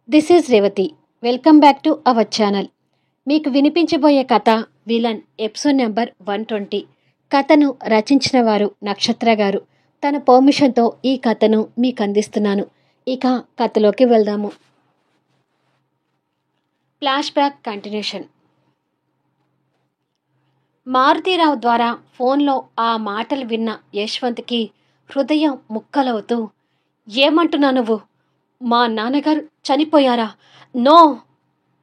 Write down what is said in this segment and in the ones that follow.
This is Revathi. Welcome back to our channel. మీకు వినిపించబోయే కథ villain episode number 120. కథను రచించిన వారు నక్షత్ర గారు. తన పర్మిషన్తో ఈ కథను మీకు అందిస్తున్నాను. ఇక కథలోకి వెళ్దాము. Flash back continuation. మారుతీరావు ద్వారా ఫోన్లో ఆ మాటలు విన్న యశ్వంత్కి హృదయం ముక్కలవుతూ, ఏమంటున్నా నువ్వు? మా నాన్నగారు చనిపోయారా? నో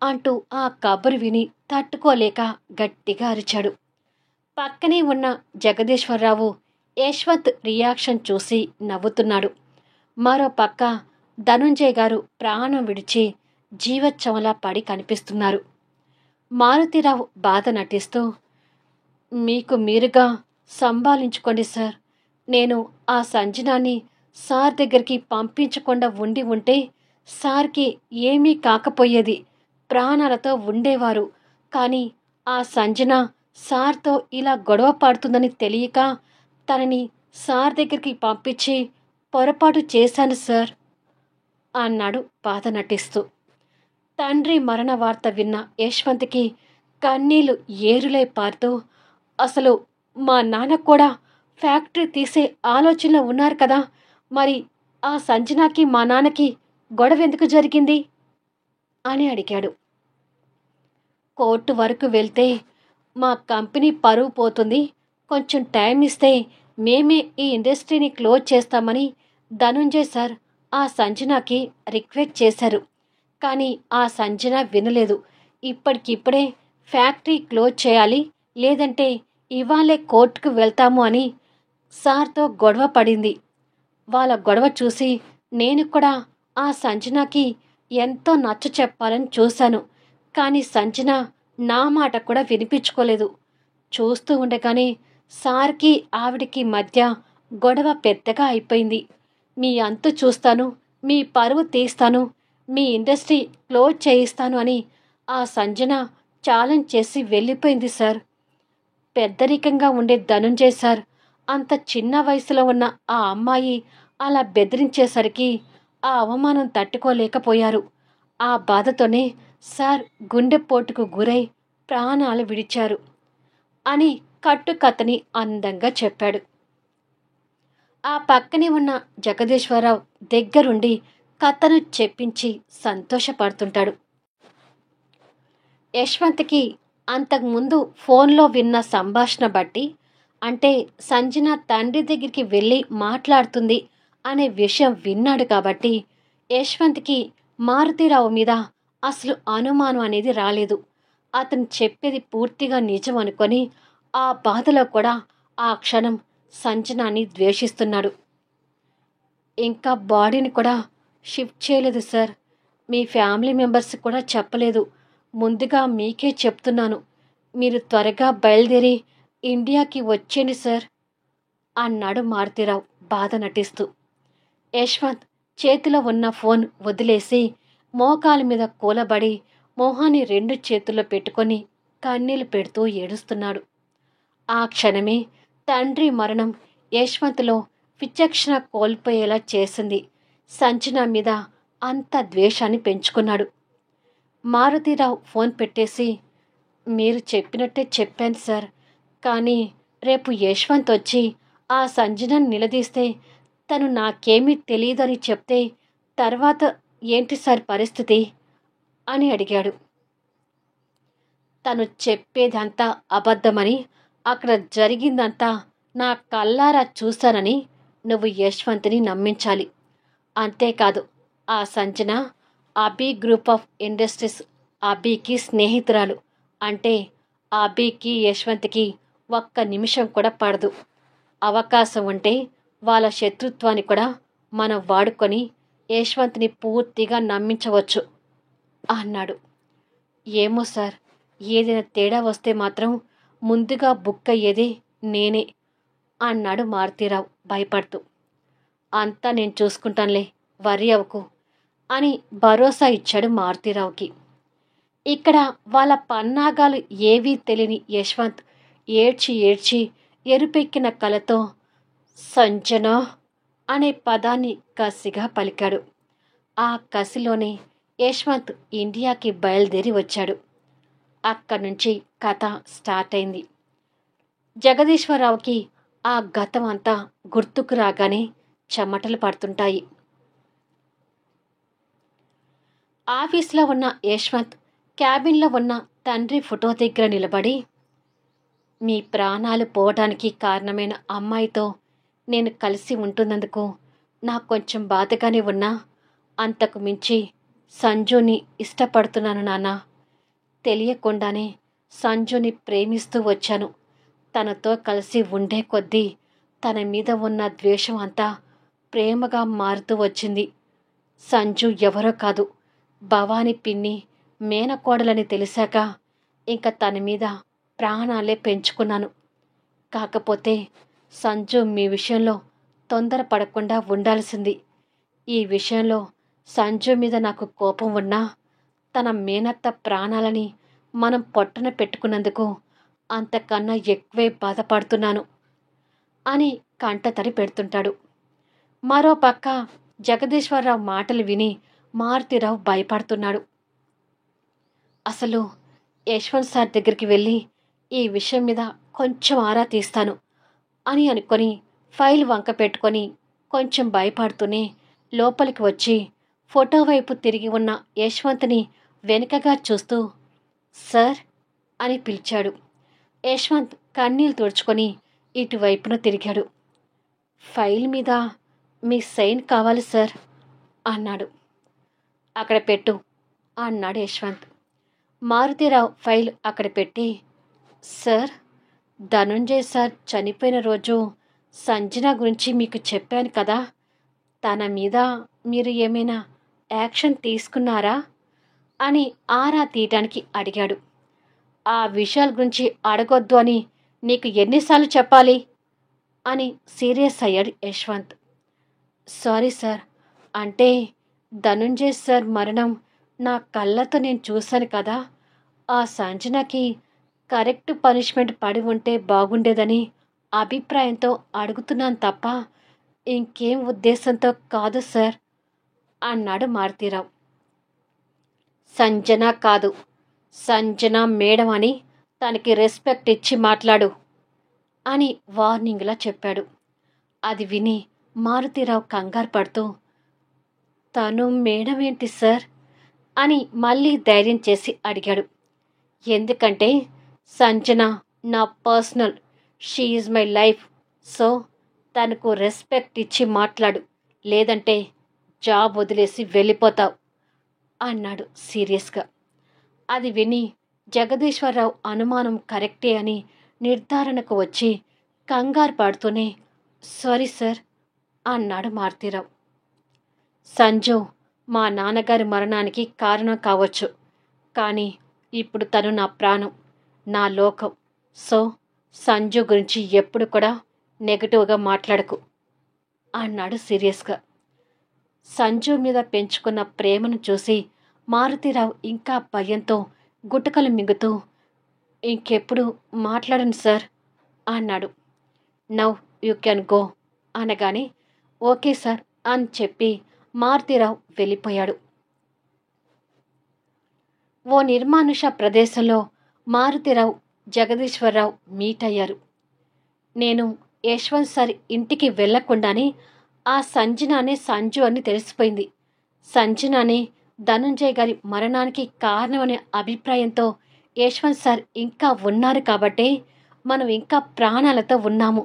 అంటూ ఆ కబురు విని తట్టుకోలేక గట్టిగా అరిచాడు. పక్కనే ఉన్న జగదీశ్వరరావు యశ్వంత్ రియాక్షన్ చూసి నవ్వుతున్నాడు. మరో పక్క ధనుంజయ్ గారు ప్రాణం విడిచి జీవచ్చవంలా పడి కనిపిస్తున్నారు. మారుతీరావు బాధ నటిస్తూ, మీకు మీరుగా సంభాళించుకోండి సార్. నేను ఆ సంజనాన్ని సార్ దగ్గరికి పంపించకుండా ఉంటే సార్కి ఏమీ కాకపోయేది, ప్రాణాలతో ఉండేవారు. కానీ ఆ సంజన సార్తో ఇలా గొడవ పడుతుందని తెలియక తనని సార్ దగ్గరికి పంపించి పొరపాటు చేశాను సార్ అన్నాడు బాధ నటిస్తూ. తండ్రి మరణ వార్త విన్న యశ్వంత్కి కన్నీళ్లు ఏరులై పారుతూ, అసలు మా నాన్న కూడా ఫ్యాక్టరీ తీసే ఆలోచనలో ఉన్నారు కదా, మరి ఆ సంజనాకి మా నాన్నకి గొడవ ఎందుకు జరిగింది అని అడిగాడు. కోర్టు వరకు వెళ్తే మా కంపెనీ పరువు పోతుంది, కొంచెం టైం ఇస్తే మేమే ఈ ఇండస్ట్రీని క్లోజ్ చేస్తామని ధనుంజయ్ సార్ ఆ సంజనాకి రిక్వెస్ట్ చేశారు. కానీ ఆ సంజన వినలేదు. ఇప్పటికిప్పుడే ఫ్యాక్టరీ క్లోజ్ చేయాలి, లేదంటే ఇవాళే కోర్టుకు వెళ్తాము అని సార్తో గొడవ పడింది. వాళ్ళ గొడవ చూసి నేను కూడా ఆ సంజనాకి ఎంతో నచ్చ చెప్పాలని చూశాను. కానీ సంజన నా మాట కూడా వినిపించుకోలేదు. చూస్తూ ఉండగానే సార్కి ఆవిడికి మధ్య గొడవ పెద్దగా అయిపోయింది. మీ అంతు చూస్తాను, మీ పరువు తీస్తాను, మీ ఇండస్ట్రీ క్లోజ్ చేయిస్తాను అని ఆ సంజన ఛాలెంజ్ చేసి వెళ్ళిపోయింది సార్. పెద్దరికంగా ఉండే ధనుంజయ్ సార్ అంత చిన్న వయసులో ఉన్న ఆ అమ్మాయి అలా బెదిరించేసరికి ఆ అవమానం తట్టుకోలేకపోయారు. ఆ బాధతోనే సార్ గుండెపోటుకు గురై ప్రాణాలు విడిచారు అని కట్టుకథని అందంగా చెప్పాడు. ఆ పక్కనే ఉన్న జగదీశ్వరరావు దగ్గరుండి కథను చెప్పించి సంతోషపడుతుంటాడు. యశ్వంత్కి అంతకుముందు ఫోన్లో విన్న సంభాషణ బట్టి, అంటే సంజన తండ్రి దగ్గరికి వెళ్ళి మాట్లాడుతుంది అనే విషయం విన్నాడు కాబట్టి యశ్వంత్కి మారుతీరావు మీద అసలు అనుమానం అనేది రాలేదు. అతను చెప్పేది పూర్తిగా నిజం అనుకొని ఆ బాధలో కూడా ఆ క్షణం సంజనాన్ని ద్వేషిస్తున్నాడు. ఇంకా బాడీని కూడా షిఫ్ట్ చేయలేదు సార్. మీ ఫ్యామిలీ మెంబర్స్ కూడా చెప్పలేదు. ముందుగా మీకే చెప్తున్నాను. మీరు త్వరగా బయలుదేరి ఇండియాకి వచ్చేయండి సార్ అన్నాడు మారుతీరావు బాధ నటిస్తూ. యశ్వంత్ చేతిలో ఉన్న ఫోన్ వదిలేసి మోకాల మీద కూలబడి మొహాన్ని 2 చేతుల్లో పెట్టుకొని కన్నీళ్లు పెడుతూ ఏడుస్తున్నాడు. ఆ క్షణమే తండ్రి మరణం యశ్వంత్లో విచక్షణ కోల్పోయేలా చేసింది. సంజన మీద అంత ద్వేషాన్ని పెంచుకున్నాడు. మారుతీరావు ఫోన్ పెట్టేసి, మీరు చెప్పినట్టే చెప్పాను సార్. కానీ రేపు యశ్వంత్ వచ్చి ఆ సంజనను నిలదీస్తే తను నాకేమీ తెలియదని చెప్తే తర్వాత ఏంటి సార్ పరిస్థితి అని అడిగాడు. తను చెప్పేదంతా అబద్ధమని, అక్కడ జరిగిందంతా నా కళ్ళారా చూశానని నువ్వు యశ్వంత్ని నమ్మించాలి. అంతేకాదు, ఆ సంజన అబీ గ్రూప్ ఆఫ్ ఇండస్ట్రీస్ అబీకి స్నేహితురాలు. అంటే అబీకి యశ్వంత్కి ఒక్క నిమిషం కూడా పడదు. అవకాశం ఉంటే వాళ్ళ శత్రుత్వాన్ని కూడా మనం వాడుకొని యశ్వంత్ని పూర్తిగా నమ్మించవచ్చు అన్నాడు. ఏమో సార్, ఏదైనా తేడా వస్తే మాత్రం ముందుగా బుక్ అయ్యేది నేనే అన్నాడు మారుతీరావు భయపడుతూ. అంతా నేను చూసుకుంటానులే, వర్రీ అవ్వకు అని భరోసా ఇచ్చాడు మారుతీరావుకి. ఇక్కడ వాళ్ళ పన్నాగాలు ఏవీ తెలియని యశ్వంత్ ఏడ్చి ఏడ్చి ఎరుపెక్కిన కలతో సంజన అనే పదాన్ని కసిగా పలికాడు. ఆ కసిలోనే యశ్వంత్ ఇండియాకి బయలుదేరి వచ్చాడు. అక్కడి నుంచి కథ స్టార్ట్ అయింది. జగదీశ్వరరావుకి ఆ గతం అంతా గుర్తుకు రాగానే చెమటలు పడుతుంటాయి. ఆఫీస్లో ఉన్న యశ్వంత్ క్యాబిన్లో ఉన్న తండ్రి ఫోటో దగ్గర నిలబడి, మీ ప్రాణాలు పోవడానికి కారణమైన అమ్మాయితో నేను కలిసి ఉంటున్నందుకు నాకు కొంచెం బాధగానే ఉన్నా, అంతకు మించి సంజుని ఇష్టపడుతున్నాను నాన్న. తెలియకుండానే సంజుని ప్రేమిస్తూ వచ్చాను. తనతో కలిసి ఉండే కొద్దీ తన మీద ఉన్న ద్వేషం అంతా ప్రేమగా మారుతూ వచ్చింది. సంజు ఎవరో కాదు, భవాని పిన్ని మేనకోడలని తెలిసాక ఇంక తన మీద ప్రాణాలే పెంచుకున్నాను. కాకపోతే సంజు మీ విషయంలో తొందరపడకుండా ఉండాల్సింది. ఈ విషయంలో సంజు మీద నాకు కోపం ఉన్నా, తన మేనత్త ప్రాణాలని మనం పొట్టన పెట్టుకున్నందుకు అంతకన్నా ఎక్కువే బాధపడుతున్నాను అని కంటతడి పెడుతుంటాడు. మరోపక్క జగదీశ్వరరావు మాటలు విని మారుతిరావు భయపడుతున్నాడు. అసలు యశ్వంత్ సార్ దగ్గరికి వెళ్ళి ఈ విషయం మీద కొంచెం ఆరా తీస్తాను అని అనుకొని ఫైల్ వంక పెట్టుకొని కొంచెం భయపడుతూనే లోపలికి వచ్చి ఫోటో వైపు తిరిగి ఉన్న యశ్వంత్ని వెనుకగా చూస్తూ సార్ అని పిలిచాడు. యశ్వంత్ కన్నీళ్ళు తుడుచుకొని ఇటువైపున తిరిగాడు. ఫైల్ మీద మీ సైన్ కావాలి సార్ అన్నాడు. అక్కడ పెట్టు అన్నాడు యశ్వంత్. మారుతిరావు ఫైల్ అక్కడ పెట్టి, సార్, ధనుంజయ్ సార్ చనిపోయిన రోజు సంజన గురించి మీకు చెప్పాను కదా, తన మీద మీరు ఏమైనా యాక్షన్ తీసుకున్నారా అని ఆరా తీయటానికి అడిగాడు. ఆ విషయాల గురించి అడగొద్దు అని నీకు ఎన్నిసార్లు చెప్పాలి అని సీరియస్ అయ్యాడు యశ్వంత్. సారీ సార్, అంటే ధనుంజయ్ సార్ మరణం నా కళ్ళతో నేను చూశాను కదా, ఆ సంజనకి కరెక్ట్ పనిష్మెంట్ పడి ఉంటే బాగుండేదని అభిప్రాయంతో అడుగుతున్నాను తప్ప ఇంకేం ఉద్దేశంతో కాదు సార్ అన్నాడు మారుతీరావు. సంజన కాదు, సంజన మేడం అని తనకి రెస్పెక్ట్ ఇచ్చి మాట్లాడు అని వార్నింగ్లా చెప్పాడు. అది విని మారుతీరావు కంగారు పడుతూ, తను మేడం ఏంటి సార్ అని మళ్ళీ ధైర్యం చేసి అడిగాడు. ఎందుకంటే సంజన నా personal, she is my life, so తనకు రెస్పెక్ట్ ఇచ్చి మాట్లాడు, లేదంటే జాబ్ వదిలేసి వెళ్ళిపోతావు అన్నాడు సీరియస్గా. అది విని జగదీశ్వరరావు అనుమానం కరెక్టే అని నిర్ధారణకు వచ్చి కంగారు పడుతూనే సారీ సార్ అన్నాడు మారుతీరావు. సంజు మా నాన్నగారి మరణానికి కారణం కావచ్చు, కానీ ఇప్పుడు తను నా ప్రాణం, నా లోకం. సో సంజు గురించి ఎప్పుడు కూడా నెగటివ్గా మాట్లాడకు అన్నాడు సీరియస్గా. సంజు మీద పెంచుకున్న ప్రేమను చూసి మారుతీరావు ఇంకా భయంతో గుటకలు మింగుతూ, ఇంకెప్పుడు మాట్లాడను సార్ అన్నాడు. నౌ యూ కెన్ గో అనగానే ఓకే సార్ అని చెప్పి మారుతీరావు వెళ్ళిపోయాడు. ఓ నిర్మానుష ప్రదేశంలో మారుతీరావు జగదీశ్వరరావు మీట్ అయ్యారు. నేను యశ్వంత్ సార్ ఇంటికి వెళ్లకుండానే ఆ సంజనానే సంజు అని తెలిసిపోయింది. సంజనానే ధనుంజయ్ గారి మరణానికి కారణమనే అభిప్రాయంతో యశ్వంత్ సార్ ఇంకా ఉన్నారు కాబట్టే మనం ఇంకా ప్రాణాలతో ఉన్నాము.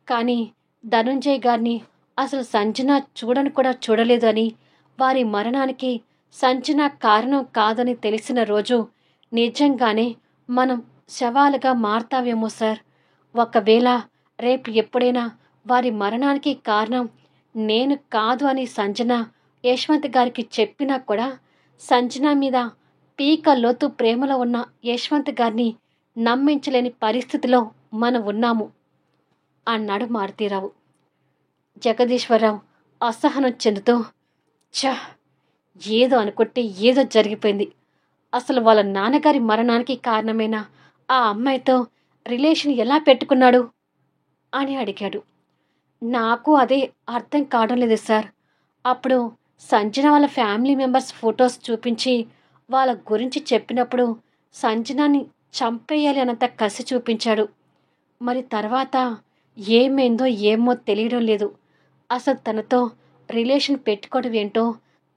కానీ ధనుంజయ్ గారిని అసలు సంజన చూడను కూడా చూడలేదు అని, వారి మరణానికి సంజన కారణం కాదని తెలిసిన రోజు నిజంగానే మనం శవాలుగా మారతావేమో సార్. ఒకవేళ రేపు ఎప్పుడైనా వారి మరణానికి కారణం నేను కాదు అని సంజన యశ్వంత్ గారికి చెప్పినా కూడా సంజన మీద పీక లోతు ప్రేమలో ఉన్న యశ్వంత్ గారిని నమ్మించలేని పరిస్థితిలో మనం ఉన్నాము అన్నాడు మారుతీరావు. జగదీశ్వరరావు అసహనం చెందుతూ, ఏదో అనుకుంటే ఏదో జరిగిపోయింది. అసలు వాళ్ళ నాన్నగారి మరణానికి కారణమైన ఆ అమ్మాయితో రిలేషన్ ఎలా పెట్టుకున్నాడు అని అడిగాడు. నాకు అదే అర్థం కావడం లేదు సార్. అప్పుడు సంజన వాళ్ళ ఫ్యామిలీ మెంబర్స్ ఫొటోస్ చూపించి వాళ్ళ గురించి చెప్పినప్పుడు సంజనాని చంపేయాలి అన్నంత కసి చూపించాడు. మరి తర్వాత ఏమైందో ఏమో తెలియడం లేదు. అసలు తనతో రిలేషన్ పెట్టుకోవడం ఏంటో,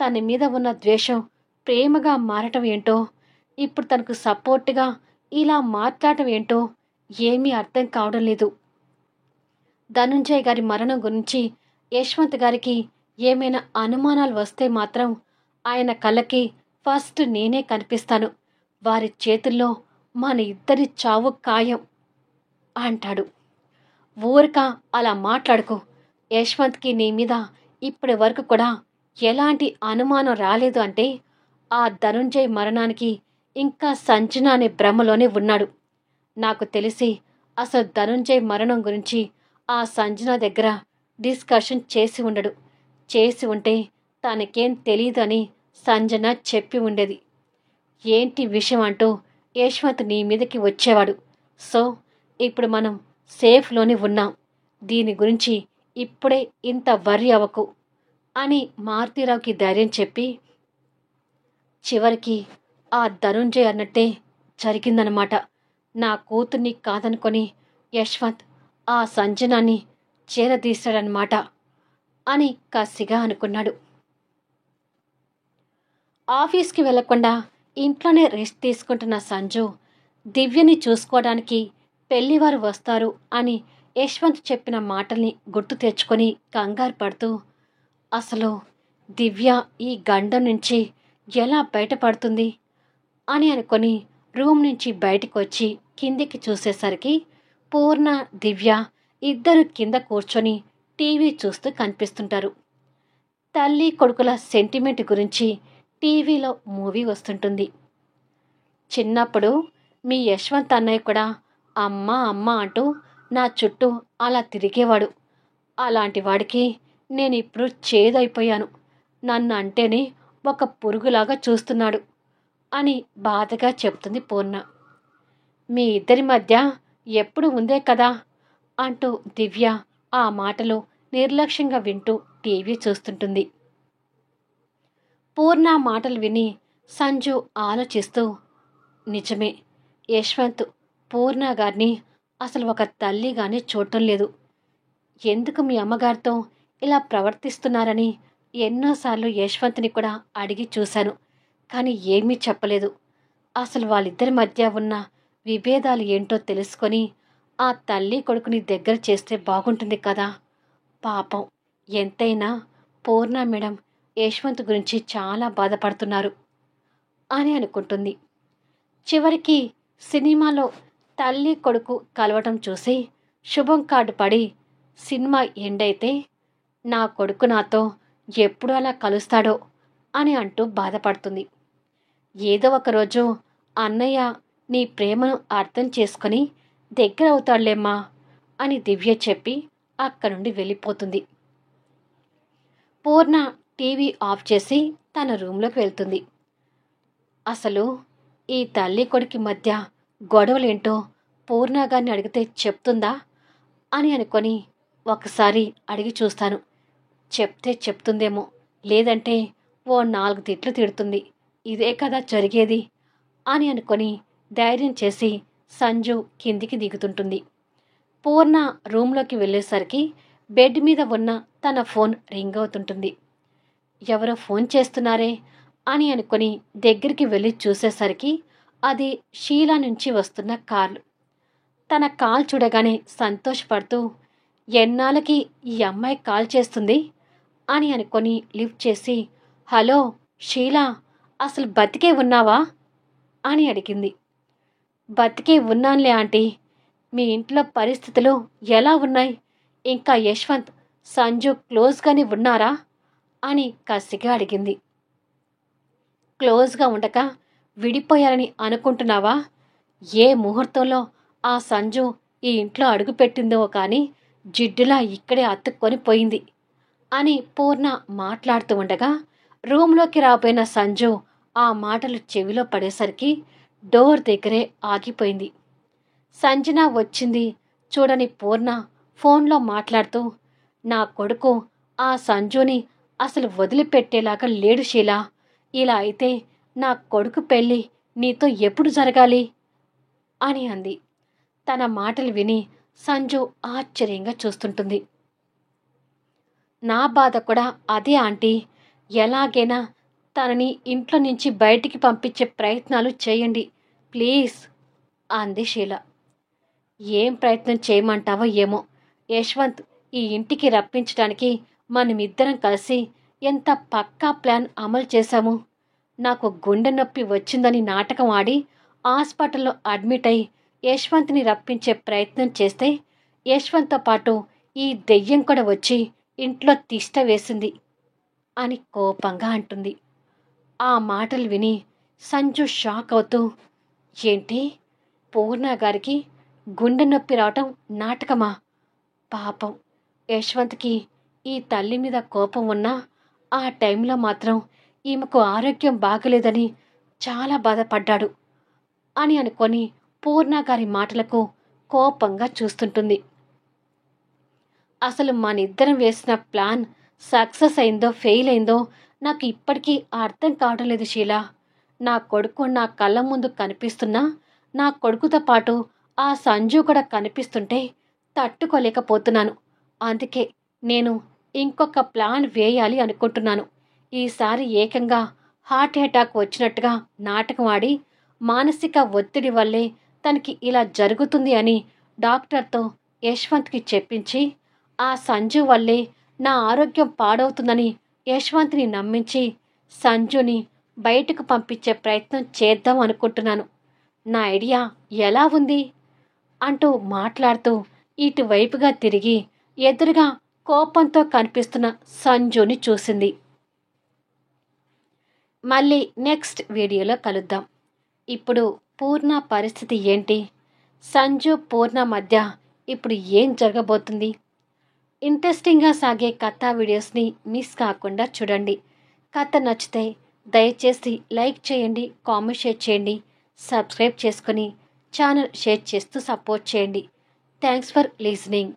తన మీద ఉన్న ద్వేషం ప్రేమగా మారటం ఏంటో, ఇప్పుడు తనకు సపోర్ట్గా ఇలా మాట్లాడటం ఏంటో ఏమీ అర్థం కావడం లేదు. ధనుంజయ్ గారి మరణం గురించి యశ్వంత్ గారికి ఏమైనా అనుమానాలు వస్తే మాత్రం ఆయన కళ్ళకి ఫస్ట్ నేనే కనిపిస్తాను. వారి చేతుల్లో మన ఇద్దరి చావు ఖాయం అంటాడు. ఊరిక అలా మాట్లాడుకో. యశ్వంత్కి నీ మీద ఇప్పటి వరకు కూడా ఎలాంటి అనుమానం రాలేదు అంటే ఆ ధనుంజయ్ మరణానికి ఇంకా సంజన అనే భ్రమలోనే ఉన్నాడు. నాకు తెలిసి అసలు ధనుంజయ్ మరణం గురించి ఆ సంజన దగ్గర డిస్కషన్ చేసి ఉండడు. చేసి ఉంటే తనకేం తెలీదని సంజన చెప్పి ఉండేది. ఏంటి విషయం అంటూ యశ్వంత్ నీ మీదకి వచ్చేవాడు. సో ఇప్పుడు మనం సేఫ్లోనే ఉన్నాం. దీని గురించి ఇప్పుడే ఇంత వర్రీ అవ్వకు అని మారుతీరావుకి ధైర్యం చెప్పి చివరికి ఆ ధనుంజయ్ అన్నట్టే జరిగిందనమాట. నా కూతుర్ని కాదనుకొని యశ్వంత్ ఆ సంజనాన్ని చేరదీశాడనమాట అని కసిగా అనుకున్నాడు. ఆఫీస్కి వెళ్లకుండా ఇంట్లోనే రెస్ట్ తీసుకుంటున్న సంజు దివ్యని చూసుకోవడానికి పెళ్లివారు వస్తారు అని యశ్వంత్ చెప్పిన మాటల్ని గుర్తు తెచ్చుకొని కంగారు పడుతూ అసలు దివ్య ఈ గండం నుంచి ఎలా బయటపడుతుంది అని అనుకొని రూమ్ నుంచి బయటికి వచ్చి కిందికి చూసేసరికి పూర్ణ, దివ్య ఇద్దరు కింద కూర్చొని టీవీ చూస్తూ కనిపిస్తుంటారు. తల్లి కొడుకుల సెంటిమెంట్ గురించి టీవీలో మూవీ వస్తుంటుంది. చిన్నప్పుడు మీ యశ్వంత్ అన్నయ్య కూడా అమ్మ అమ్మ అంటూ నా చుట్టూ అలా తిరిగేవాడు. అలాంటి వాడికి నేను ఇప్పుడు చేదైపోయాను. నన్ను అంటేనే ఒక పురుగులాగా చూస్తున్నాడు అని బాధగా చెప్తుంది పూర్ణ. మీ ఇద్దరి మధ్య ఎప్పుడు ఉందే కదా అంటూ దివ్య ఆ మాటలు నిర్లక్ష్యంగా వింటూ టీవీ చూస్తుంటుంది. పూర్ణ మాటలు విని సంజు ఆలోచిస్తూ నిజమే, యశ్వంత్ పూర్ణ గారిని అసలు ఒక తల్లిగానే చూడటం లేదు. ఎందుకు మీ అమ్మగారితో ఇలా ప్రవర్తిస్తున్నారని ఎన్నోసార్లు యశ్వంత్ని కూడా అడిగి చూశాను. కానీ ఏమీ చెప్పలేదు. అసలు వాళ్ళిద్దరి మధ్య ఉన్న విభేదాలు ఏంటో తెలుసుకొని ఆ తల్లి కొడుకుని దగ్గర చేస్తే బాగుంటుంది కదా. పాపం ఎంతైనా పూర్ణ మేడం యశ్వంత్ గురించి చాలా బాధపడుతున్నారు అని అనుకుంటుంది. చివరికి సినిమాలో తల్లి కొడుకు కలవటం చూసి శుభం కార్డు పడి సినిమా ఎండ్ అయితే నా కొడుకు నాతో ఎప్పుడు అలా కలుస్తాడో అని అంటూ బాధపడుతుంది. ఏదో ఒకరోజు అన్నయ్య నీ ప్రేమను అర్థం చేసుకొని దగ్గర అవుతాడులేమ్మా అని దివ్య చెప్పి అక్కడి నుండి వెళ్ళిపోతుంది. పూర్ణ టీవీ ఆఫ్ చేసి తన రూంలోకి వెళ్తుంది. అసలు ఈ తల్లి కొడుకు మధ్య గొడవలేంటో పూర్ణగారిని అడిగితే చెప్తుందా అని అనుకొని ఒకసారి అడిగి చూస్తాను. చెప్తే చెప్తుందేమో, లేదంటే ఓ 4 తిట్లు తిడుతుంది. ఇదే కదా జరిగేది అని అనుకొని ధైర్యం చేసి సంజు కిందికి దిగుతుంటుంది. పూర్ణ రూంలోకి వెళ్ళేసరికి బెడ్ మీద ఉన్న తన ఫోన్ రింగ్ అవుతుంటుంది. ఎవరో ఫోన్ చేస్తున్నారే అని అనుకొని దగ్గరికి వెళ్ళి చూసేసరికి అది షీలా నుంచి వస్తున్న కాల్. తన కాల్ చూడగానే సంతోషపడుతూ ఎన్నాళ్ళకి ఈ అమ్మాయి కాల్ చేస్తుంది అని అనుకొని లిఫ్ట్ చేసి హలో షీలా, అసలు బతికే ఉన్నావా అని అడిగింది. బతికే ఉన్నానులే ఆంటీ. మీ ఇంట్లో పరిస్థితులు ఎలా ఉన్నాయి? ఇంకా యశ్వంత్, సంజు క్లోజ్గానే ఉన్నారా అని కసిగా అడిగింది. క్లోజ్గా ఉండక విడిపోయారని అనుకుంటున్నావా? ఏ ముహూర్తంలో ఆ సంజు ఈ ఇంట్లో అడుగుపెట్టిందో కానీ జిడ్డులా ఇక్కడే అతుక్కొని పోయింది అని పూర్ణ మాట్లాడుతూ ఉండగా రూంలోకి రాబోయిన సంజు ఆ మాటలు చెవిలో పడేసరికి డోర్ దగ్గరే ఆగిపోయింది. సంజన వచ్చింది చూడని పూర్ణ ఫోన్లో మాట్లాడుతూ నా కొడుకు ఆ సంజుని అసలు వదిలిపెట్టేలాగా లేడు షీలా. ఇలా అయితే నా కొడుకు పెళ్ళి నీతో ఎప్పుడు జరగాలి అని అంది. తన మాటలు విని సంజు ఆశ్చర్యంగా చూస్తుంటుంది. నా బాధ కూడా అదే ఆంటీ. ఎలాగైనా తనని ఇంట్లో నుంచి బయటికి పంపించే ప్రయత్నాలు చేయండి ప్లీజ్ అంది షీల. ఏం ప్రయత్నం చేయమంటావో ఏమో. యశ్వంత్ ఈ ఇంటికి రప్పించడానికి మనమిద్దరం కలిసి ఎంత పక్కా ప్లాన్ అమలు చేశాము. నాకు గుండె నొప్పి వచ్చిందని నాటకం ఆడి హాస్పిటల్లో అడ్మిట్ అయి యశ్వంత్ని రప్పించే ప్రయత్నం చేస్తే యశ్వంత్తో పాటు ఈ దెయ్యం కూడా వచ్చి ఇంట్లో తిష్ట వేసింది అని కోపంగా అంటుంది. ఆ మాటలు విని సంజు షాక్ అవుతూ, ఏంటి పూర్ణ గారికి గుండె నొప్పి రావటం నాటకమా? పాపం యశ్వంత్కి ఈ తల్లి మీద కోపం ఉన్నా ఆ టైంలో మాత్రం ఈమెకు ఆరోగ్యం బాగలేదని చాలా బాధపడ్డాడు అని అనుకొని పూర్ణ గారి మాటలకు కోపంగా చూస్తుంటుంది. అసలు మనిద్దరం వేసిన ప్లాన్ సక్సెస్ అయిందో ఫెయిల్ అయిందో నాకు ఇప్పటికీ అర్థం కావడం లేదు షీలా. నా కొడుకు నా కళ్ళ ముందు కనిపిస్తున్నా నా కొడుకుతో పాటు ఆ సంజు కూడా కనిపిస్తుంటే తట్టుకోలేకపోతున్నాను. అందుకే నేను ఇంకొక ప్లాన్ వేయాలి అనుకుంటున్నాను. ఈసారి ఏకంగా హార్ట్ అటాక్ వచ్చినట్టుగా నాటకం ఆడి మానసిక ఒత్తిడి వల్లే తనకి ఇలా జరుగుతుంది అని డాక్టర్తో యశ్వంత్కి చెప్పించి ఆ సంజు వల్లే నా ఆరోగ్యం పాడవుతుందని యశ్వంత్ని నమ్మించి సంజుని బయటకు పంపించే ప్రయత్నం చేద్దాం అనుకుంటున్నాను. నా ఐడియా ఎలా ఉంది అంటూ మాట్లాడుతూ ఇటువైపుగా తిరిగి ఎదురుగా కోపంతో కనిపిస్తున్న సంజుని చూసింది. మళ్ళీ నెక్స్ట్ వీడియోలో కలుద్దాం. ఇప్పుడు పూర్ణ పరిస్థితి ఏంటి? సంజు పూర్ణ మధ్య ఇప్పుడు ఏం జరగబోతుంది? ఇంట్రెస్టింగ్గా సాగే కథా వీడియోస్ని మిస్ కాకుండా చూడండి. కథ నచ్చితే దయచేసి లైక్ చేయండి, కామెంట్ షేర్ చేయండి, సబ్స్క్రైబ్ చేసుకొని ఛానల్ షేర్ చేస్తూ సపోర్ట్ చేయండి. Thanks for listening.